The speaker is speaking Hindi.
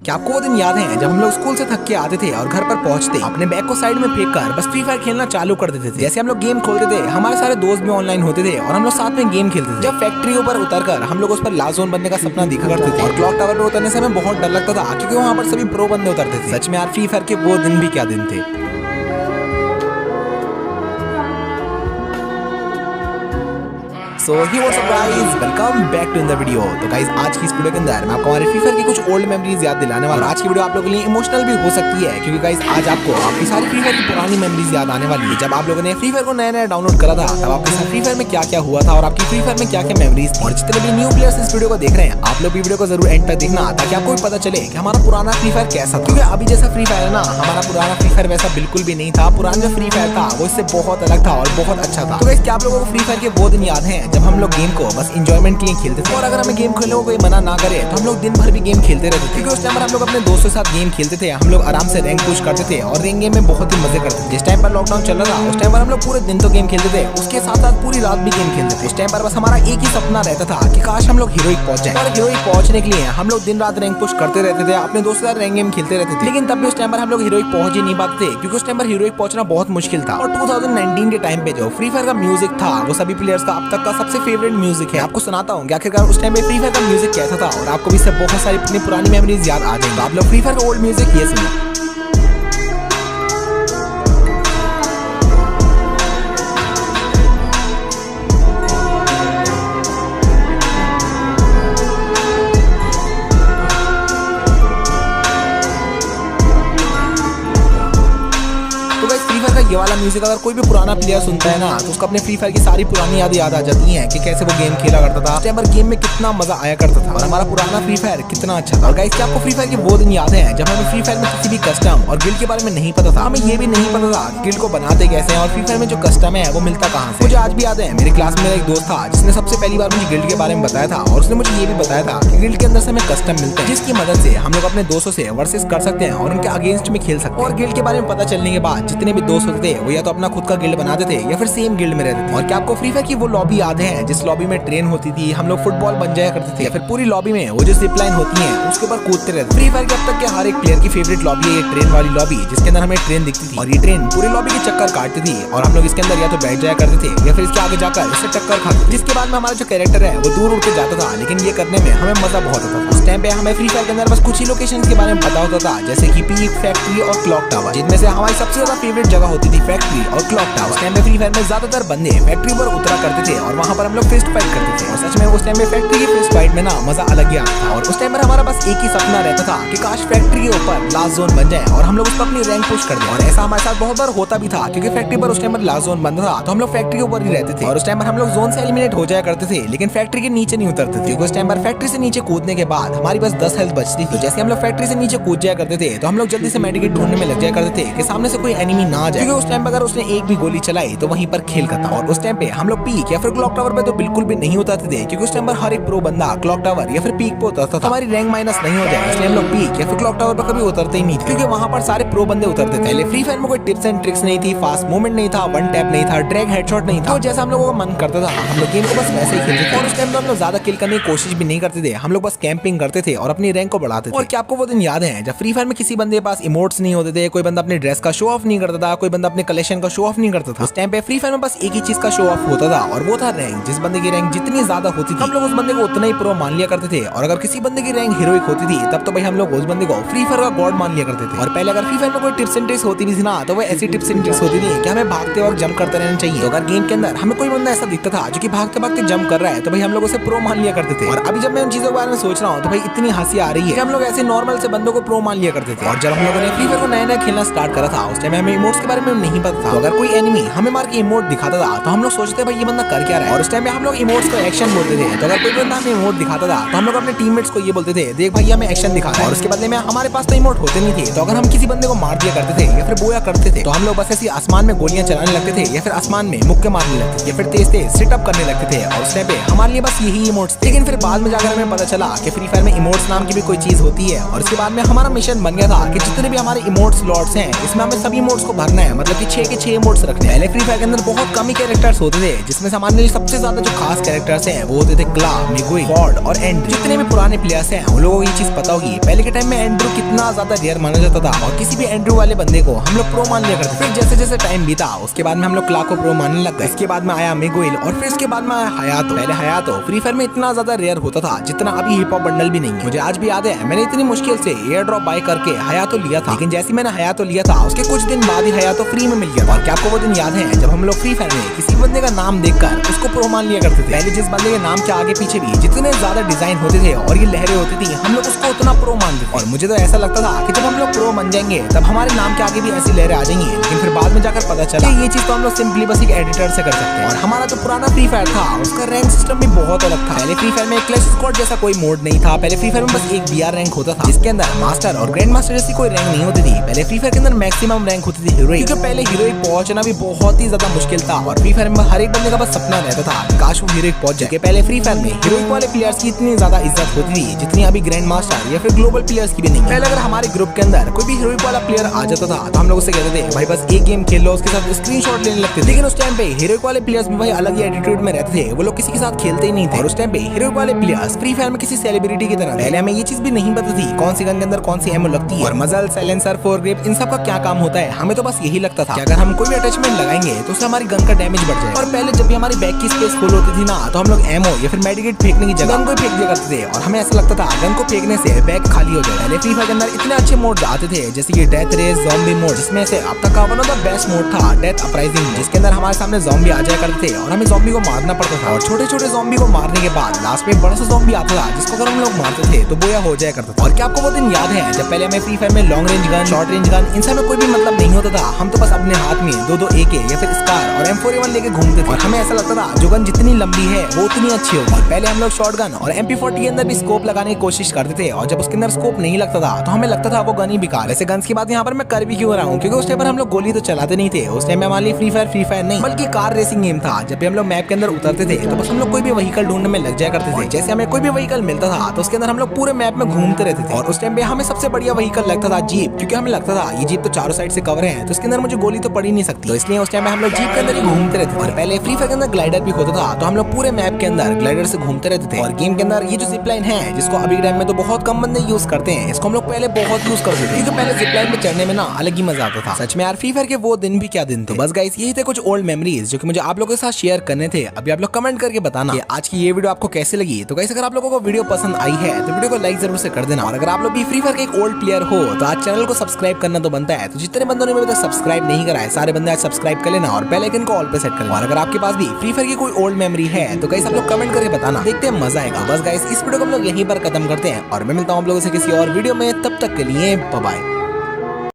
क्या आपको वो दिन याद है जब हम लोग स्कूल से थक के आते थे और घर पर पहुंचते अपने बैग को साइड में फेंक कर बस फ्री फायर खेलना चालू कर देते थे। जैसे हम लोग गेम खोलते थे हमारे सारे दोस्त भी ऑनलाइन होते थे और हम लोग साथ में गेम खेलते थे। जब फैक्ट्रियों पर उतरकर हम लोग उस पर लास्ट जोन बनने का सपना देखा करते थे और क्लॉक टावर पर उतरने से हमें बहुत डर लगता था क्योंकि वहाँ पर सभी प्रो बंदे उतरते थे। सच में यार फ्री फायर के वो दिन भी क्या दिन थे। So he what's up guys, welcome back to another video। तो गाइस आज की इस वीडियो के अंदर मैं आपको हमारे फ्री फायर की कुछ ओल्ड मेमोरीज याद दिलाने वाला हूं। आज की वीडियो आप लोगों के लिए इमोशनल भी हो सकती है क्योंकि गाइस आज आपको आपकी सारी फ्री फायर की पुरानी मेमोरीज याद आने वाली है। जब आप लोगों ने फ्री फायर को नया डाउनलोड करा था तब आपके साथ फ्री फायर में क्या क्या हुआ था और आपकी फ्री फायर में क्या क्या मेमोरीज थी। और जितने भी न्यू प्लेयर्स इस वीडियो को देख रहे हैं आप लोग वीडियो को जरूर एंड तक देखना ताकि आपको भी पता चले कि हमारा पुराना फ्री फायर कैसा था। क्योंकि अभी जैसा फ्री फायर है ना, हमारा पुराना फ्री फायर वैसा बिल्कुल भी नहीं था। पुराना जो फ्री फायर था वो इससे बहुत अलग था और बहुत अच्छा था। तो गाइस क्या आप लोगों को फ्री फायर के वो दिन याद हैं जब हम लोग गेम को बस एंजॉयमेंट के लिए खेलते थे और अगर हमें गेम खेलने को कोई मना ना करे तो हम लोग दिन भर भी गेम खेलते रहते थे। क्योंकि उस टाइम पर हम लोग अपने दोस्तों के साथ गेम खेलते थे, हम लोग आराम से रैंक पुश करते थे और रैंक गेम में बहुत ही मजे करते थे। जिस टाइम पर लॉकडाउन चल रहा था उस टाइम पर हम लोग पूरे दिन तो गेम खेलते थे, उसके साथ साथ पूरी रात भी गेम खेलते थे। उस टाइम पर बस हमारा एक ही सपना रहता था कि काश हम लोग हीरोइक पहुंच जाए और हीरोइक पहुंचने के लिए हम लोग दिन रात रैंक पुश करते रहते थे, अपने दोस्तों के साथ रैंक गेम खेलते रहते थे। लेकिन तब भी उस टाइम पर हम लोग हीरोइक पहुंच ही नहीं पाते थे क्योंकि उस टाइम पर हीरोइक पहुंचना बहुत मुश्किल था। और 2019 के टाइम पे जो फ्री फायर का म्यूजिक था वो सभी प्लेयर्स का अब तक का सबसे फेवरेट म्यूजिक है। आपको सुनाता हूँ आखिरकार उस टाइम पे फ्री फायर का म्यूजिक कैसा था और आपको भी इससे बहुत सारी अपनी पुरानी मेमोरीज याद आ जाएंगी। आप लोग फ्री फायर का ओल्ड म्यूजिक ये सुनिए। ये वाला म्यूजिक अगर कोई भी पुराना प्लेयर सुनता है ना तो उसको अपने फ्री फायर की सारी पुरानी यादें याद आ जाती हैं कि कैसे वो गेम खेला करता था, उस टाइम पर गेम में कितना मजा आया करता था और हमारा पुराना फ्री फायर कितना अच्छा था। और गाइस क्या आपको फ्री फायर के वो दिन याद है जब हमें फ्री फायर में किसी भी कस्टम और गिल्ड के बारे में नहीं पता था, हमें ये भी नहीं पता था गिल्ड को बनाते कैसे हैं और फ्री फायर में जो कस्टम है वो मिलता कहाँ से। मुझे आज भी याद है मेरे क्लास में एक दोस्त था जिसने सबसे पहली बार मुझे गिल्ड के बारे में बताया था और उसने मुझे ये भी बताया था कि गिल्ड के अंदर से हमें कस्टम मिलते हैं जिसकी मदद से हम लोग अपने दोस्तों से वर्सेस कर सकते हैं और उनके अगेंस्ट में खेल सकते हैं। और गिल्ड के बारे में पता चलने के बाद जितने भी दोस्त होते थे वो या तो अपना खुद का गिल्ड बनाते थे या फिर सेम गिल्ड में रहते थे। और क्या आपको फ्री फायर की वो लॉबी याद है जिस लॉबी में ट्रेन होती थी, हम लोग फुटबॉल बन जाया करते थे या फिर पूरी लॉबी में वो जो जिप लाइन होती है उसके ऊपर कूदते रहते। फ्री फायर के अब तक के हर एक प्लेयर की फेवरेट लॉबी है ये ट्रेन वाली लॉबी जिसके अंदर हमें ट्रेन दिखती थी और ये ट्रेन पूरी लॉबी के चक्कर काटती थी और हम लोग इसके अंदर या तो बैठ जाया करते थे या फिर इसके आगे जाकर इससे टक्कर खाते। जिसके बाद में हमारा जो कैरेक्टर है वो दूर उड़ के जाता था लेकिन ये करने में हमें मजा बहुत आता था। उस टाइम पे हमें फ्री फायर के अंदर बस कुछ ही लोकेशन के बारे में पता होता था जैसे की पीक, फैक्ट्री और क्लॉक टावर, जिनमें से हमारी सबसे ज्यादा फेवरेट जगह होती थी फैक्ट्री और क्लॉक टावर। उस टाइम पे फ्री फायर में ज्यादातर बंदे फैक्ट्री पर उतरा करते थे और वहाँ पर हम लोग फिस्ट फाइट करते थे। और सच में उस टाइम में फैक्ट्री की फिस्ट फाइट में ना मजा अलग ही आता था। और उस टाइम पर हमारा बस एक ही सपना रहता था कि काश फैक्ट्री के ऊपर लास्ट जोन बन जाए और हम लोग उस पर अपनी रैंक पुश कर दें। और ऐसा हमारे साथ बहुत बार होता भी था क्योंकि फैक्ट्री पर उस टाइम पर लास्ट जोन बनता था तो हम लोग फैक्ट्री के ऊपर ही रहते थे और उस टाइम पर हम लोग जोन से एलिमिनेट हो जाया करते थे लेकिन फैक्ट्री के नीचे नहीं उतरते थे क्योंकि उस टाइम पर फैक्ट्री से नीचे कूदने के बाद हमारी बस 10 हेल्थ बचती थी। तो जैसे हम लोग फैक्ट्री से नीचे कूद जाया करते थे तो हम लोग जल्दी से मेडिकेट ढूंढने में लग जाया करते थे कि सामने से कोई एनिमी ना आ जाए क्योंकि उस टाइम पर अगर उसने एक भी गोली चलाई तो वहीं पर खेल खत्म। और उस टाइम पे हम लोग पीक या फिर क्लॉक टावर पे तो बिल्कुल भी नहीं उतरते थे क्योंकि उस टाइम पर हर एक प्रो बंदा क्लॉक टावर या फिर पीक पे उतरता था, हमारी रैंक माइनस नहीं हो जाए इसलिए हम लोग पीक या फिर क्लॉक टावर पर कभी उतरते ही नहीं थे क्योंकि वहाँ पर सारे प्रो बंदे उतरते थे। पहले फ्री फायर में कोई टिप्स एंड ट्रिक्स नहीं थी, फास्ट मूवमेंट नहीं था, वन टैप नहीं था, ड्रैग हेडशॉट नहीं था। तो जैसा हम लोगों का मन करता था हम लोग गेम को बस वैसे ही खेलते थे और उस टाइम तो हम लोग ज्यादा किल करने की कोशिश भी नहीं करते थे, हम लोग बस कैंपिंग करते थे और अपनी रैंक को बढ़ाते थे। और क्या आपको वो दिन याद है जब फ्री फायर में किसी बंदे के पास इमोट्स नहीं होते थे, कोई बंदा अपने ड्रेस का शो ऑफ नहीं करता था, कोई बंदा अपने कलेक्शन का शो ऑफ नहीं करता था। उस टाइम पे फ्री फायर में बस एक ही चीज का शो ऑफ होता था और वो था रैंक। जिस बंदे की रैंक जितनी ज्यादा होती थी हम लोग उस बंदे को उतना ही प्रो मान लिया करते थे और अगर किसी बंदे की रैंक हीरोइक होती थी तब तो भाई हम लोग उस बंदे को फ्री फायर का गॉड मान लिया करते थे। और पहले अगर फ्री फायर में कोई टिप्स एंड ट्रिक्स होती भी थी ना तो वो ऐसी टिप्स एंड ट्रिक्स होती थी कि हमें भागते वक्त जंप करते रहना चाहिए। तो अगर गेम के अंदर हमें कोई बंदा ऐसा दिखता था जो कि भागते भागते जंप कर रहा है तो भाई हम लोग उसे प्रो मान लिया करते थे। और अभी जब मैं उन चीजों के बारे में सोच रहा हूँ तो भाई इतनी हंसी आ रही है कि हम लोग ऐसे नॉर्मल से बंदों को प्रो मान लिया करते थे। और जब हम लोगों ने फ्री फायर को नया खेलना स्टार्ट करा था उस टाइम हमें इमोट्स के बारे में नहीं पता था। तो अगर कोई एनिमी हमें मार के इमोट दिखाता था तो हम लोग सोचते भाई ये बंदा कर क्या रहा है और उस टाइम में हम लोग इमोट्स को एक्शन बोलते थे। तो अगर कोई बंदा हमें इमोट दिखाता था तो हम लोग अपने टीममेट्स को ये बोलते थे देख भाई हमें एक्शन दिखाता है और उसके बदले में हमारे पास तो इमोट होते नहीं थे। तो अगर हम किसी बंदे को मार दिया करते थे या फिर बोया करते थे तो हम लोग बस ऐसी आसमान में गोलियां चलाने लगते थे या फिर आसमान में मुक्के मारने लगते थे या फिर तेज तेज सिट अप करने लगते थे और उस टाइम पे हमारे लिए बस यही इमोट्स थे। लेकिन फिर बाद में जाकर हमें पता चला कि फ्री फायर फायर में इमोट्स नाम की भी कोई चीज होती है और इसके बाद में हमारा मिशन बन गया था कि जितने भी हमारे इमोट स्लॉट्स हैं इसमें हमें सभी इमोट्स को भरना है, मतलब कि 6 के 6 इमोट्स रखने हैं। पहले फ्री फायर के अंदर बहुत कम ही कैरेक्टर्स होते थे, जिसमें से हमारे लिए सबसे ज्यादा जो खास कैरेक्टर्स हैं वो होते थे क्ला, मिगुई, फॉर्ड और एंड्रू। जितने भी पुराने प्लेयर्स हैं उन लोगों को ये चीज पता होगी पहले के टाइम में एंड्रू कितना ज्यादा रेयर माना जाता था और किसी भी एंड्रू वाले बंदे को हम लोग प्रो मान लिया करते। फिर जैसे जैसे टाइम बीता उसके बाद में हम लोग क्ला को प्रो मानने लग गए। इसके बाद में आया मिगुइल और फिर इसके बाद में आया हयातो। पहले हयातो फ्री फायर में इतना ज्यादा रेयर होता था जितना अभी हिप हॉप बंडल भी नहीं है। मुझे आज भी याद है मैंने इतनी मुश्किल से एयर ड्रॉप बाय करके हयातो लिया था, लेकिन जैसे मैंने हयातो लिया था उसके कुछ दिन बाद ही हयातो फ्री में मिल गया था। और क्या आपको वो दिन याद है जब हम लोग फ्री फायर में किसी बंदे का नाम देखकर उसको प्रो मान लिया करते थे। पहले जिस बंदे के नाम के आगे पीछे भी जितने ज्यादा डिजाइन होते थे और ये लहरें होती थी हम लोग उसको उतना प्रो मानते थे। और मुझे तो ऐसा लगता था कि जब हम लोग प्रो बन जाएंगे तब हमारे नाम के आगे भी ऐसी लहरें आ जाएंगी, लेकिन फिर बाद में जाकर पता चला ये चीज तो हम लोग सिंपली बस एक एडिटर से कर सकते हैं। और हमारा जो पुराना फ्री फायर था उसका रैंक सिस्टम भी बहुत अलग था। पहले फ्री फायर में क्लैश स्क्वाड जैसा कोई मोड नहीं था। पहले फ्री फायर में बस एक बीआर रैंक होता था जिसके अंदर मास्टर और ग्रैंड मास्टर जैसी कोई रैंक नहीं होती थी। पहले फ्री फायर के अंदर मैक्सिमम रैंक होती थी हीरोइक, क्योंकि पहले हीरोइक पहुंचना भी बहुत ही ज्यादा मुश्किल था और फ्री फायर में हर एक बंदे का बस सपना रहता था काश वो हीरोइक पहुंच जाए। पहले फ्री फायर में हीरोइक वाले प्लेयर्स की इतनी ज्यादा इज्जत होती थी जितनी अभी ग्रैंड मास्टर या फिर ग्लोबल प्लेयर्स की भी नहीं। पहले अगर हमारे ग्रुप के अंदर कोई भी हीरोइक वाला प्लेयर आ जाता था तो हम लोग उससे कहते थे भाई बस एक गेम खेल लो, उसके साथ स्क्रीनशॉट लेने लगते थे। लेकिन उस टाइम पे हीरोइक वाले प्लेयर्स भी भाई अलग ही एटीट्यूड में रहते थे, वो लोग किसी के साथ खेलते ही नहीं थे। और उस टाइम पे हीरोइक वाले प्लेयर्स फ्री फायर में किसी सेलिब्रिटी की तरह। पहले हमें ये चीज भी नहीं पता थी कौन सी गन के अंदर कौन सी एमो लगती है और मजल, साइलेंसर, फोरग्रिप इन सब का क्या काम होता है। हमें तो बस यही लगता था कि अगर हम कोई भी अटैचमेंट लगाएंगे तो उससे हमारी गन का डैमेज बढ़ जाए। और पहले जब भी हमारी बैक की स्पेस फुल होती थी ना तो हम लोग एमो या फिर मेडिकेट फेंकने की जगह गन को फेंक दिया करते थे और हमें ऐसा लगता था गन को फेंकने से बैक खाली हो जाए। पहले फ्री फायर के अंदर इतने अच्छे मोड आते थे जैसे कि डेथ रेस, ज़ॉम्बी मोड, जिसमें से अब तक का one of the best mode था डेथ अपराइजिंग, जिसके अंदर हमारे सामने ज़ॉम्बी आ जाया करते थे और हमें ज़ॉम्बी को मारना पड़ता था। और छोटे छोटे ज़ॉम्बी को मारने के बाद लास्ट में बड़ा सा ज़ॉम्बी आता था जिसको अगर हम लोग मारते थे तो बोया हो जाया करता था। और क्या आपको वो दिन याद है जब पहले हमें फ्री फायर में long range gun, short range gun इन सब में कोई भी मतलब नहीं होता था। हम तो बस अपने हाथ में 2-2 AK या फिर स्कार और M4A1 लेके घूमते थे और हमें ऐसा लगता था जो गन जितनी लंबी है वो उतनी अच्छी होगी। और पहले हम लोग शॉर्ट गन और MP40 के अंदर भी स्कोप लगाने की कोशिश करते थे और जब उसके अंदर स्कोप नहीं लगता था तो हमें लगता था वो गन ही बेकार। वैसे गन्स की बात यहाँ पर मैं कर भी क्यों रहा हूँ, क्योंकि उस टाइम पर हम लोग गोली तो चलाते नहीं थे। उस टाइम में हमारे लिए फ्री फायर नहीं बल्कि कार रेसिंग गेम था। जब भी हम लोग मैप के अंदर उतरते थे तो बस हम लोग कोई भी व्हीकल ढूंढने में लग जाया करते थे। जैसे हमें कोई भी व्हीकल मिलता था तो उसके अंदर हम लोग पूरे मैप में घूमते रहते थे। और उस टाइम पे हमें सबसे बढ़िया व्हीकल लगता था जीप, क्योंकि हमें लगता था ये जीप तो चारों साइड से कवर है तो इसके अंदर मुझे गोली तो पड़ ही नहीं सकती। तो इसलिए उस टाइम में हम लोग जीप के अंदर ही घूमते रहते थे। और पहले फ्री फायर के अंदर ग्लाइडर भी होता था तो हम लोग पूरे मैप के अंदर ग्लाइडर से घूमते रहते थे। और गेम के अंदर ये जो जिप लाइन है जिसको अभी के टाइम में तो बहुत कम बंदे यूज करते हैं, इसको हम लोग पहले बहुत यूज करते थे, क्योंकि पहले जिप लाइन पे चढ़ने में ना अलग ही मजा आता था। सच में यार फ्री फायर के वो दिन भी क्या दिन थे। बस गाइस यही थे कुछ ओल्ड मेमोरीज जो कि मुझे आप लोगों के साथ शेयर करने थे। अभी आप लोग कमेंट करके बताना कि आज की ये वीडियो आपको कैसी लगी। तो गाइस अगर आप लोगों को वीडियो पसंद आई है तो वीडियो को लाइक जरूर से कर देना। और अगर आप लोग भी फ्री फायर के एक ओल्ड प्लेयर हो तो आज चैनल को सब्सक्राइब करना तो बनता है। तो जितने बंदों ने अभी तक सब्सक्राइब नहीं करा है सारे बंदे आज सब्सक्राइब कर लेना और बेल आइकन को ऑल पे सेट कर लेना। और अगर आपके पास भी फ्री फायर की कोई ओल्ड मेमोरी है तो गाइस आप लोग कमेंट करके बताना, देखते हैं मजा आएगा। बस गाइस इस वीडियो को हम लोग यहीं पर खत्म करते हैं और मैं मिलता हूँ आप लोगों से किसी और वीडियो में। तब तक के लिए बाय बाय।